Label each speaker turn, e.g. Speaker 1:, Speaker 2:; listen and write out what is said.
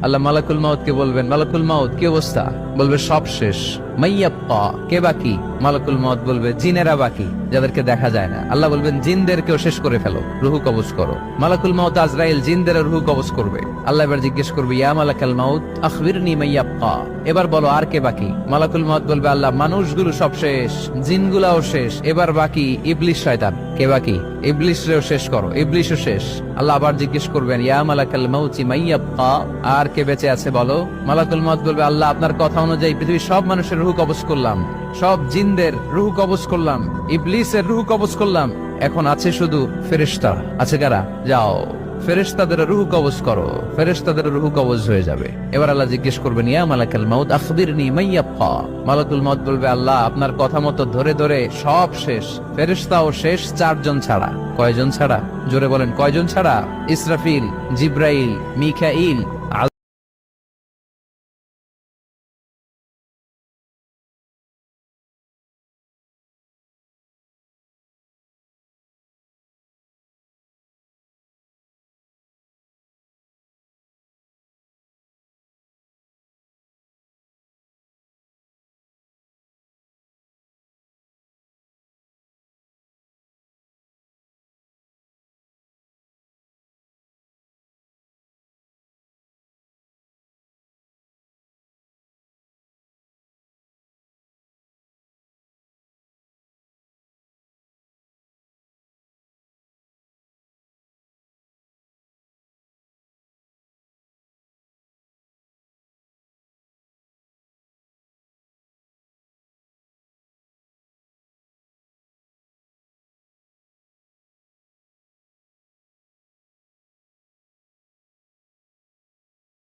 Speaker 1: আল্লাহ মালাকুল মাউত কে বলবেন, মালাকুল মাউত কি অবস্থা? বলবে সব শেষ। মাইয়াব্বা, কে বাকি? মালাকুল মাউত বলবে জিনেরা বাকি, যাদেরকে দেখা যায় না। আল্লাহ বলবেন জিনদেরকেও শেষ করে ফেলো, রুহু কবজ করো। মালাকুল মাউত আজরাইল জিনদের রুহু কবজ করবে। আল্লাহ এবার জিজ্ঞেস করবে, ইয়া মালাকাল মাউত আখবিরনি মাইয়াব্বা, এবার বলো আর কে বাকি? মালাকুল মাউত বলবে, আল্লাহ মানুষগুলো সব শেষ, জিনগুলাও শেষ, এবার বাকি ইবলিস শয়তান। কে বাকি? ইবলিসরেও শেষ করো, ইবলিসও শেষ। আল্লাহ আবার জিজ্ঞেস করবেন, ইয়া মালাকাল মাউতি মাইয়াব্বা, আর কে বেঁচে আছে বলো? মালাকুল মাউত বলবে, আল্লাহ আপনার কথা অনুযায়ী পৃথিবীর সব মানুষের রুহু কবজ করলাম, সব জিনদের রুহু কবজ করলাম, ইবলিসের রুহু কবজ করলাম, এখন আছে শুধু ফেরেশতা। আছে কারা? যাও ফেরেশতাদের রুহু কবজ করো। ফেরেশতাদের রুহু কবজ হয়ে যাবে। এবার আল্লাহ জিজ্ঞেস করবেন, ইয়া মালাকাল মাউত আখবিরনি মাইয়াব্বা। মালাকুল মাউত বলবে, আল্লাহ আপনার কথা মতো ধরে ধরে সব শেষ, ফেরেশতাও শেষ, 4 জন ছাড়া। কয়জন ছাড়া? জোরে বলেন, কয়জন ছাড়া? ইসরাফিল, জিব্রাইল, মিকাইল,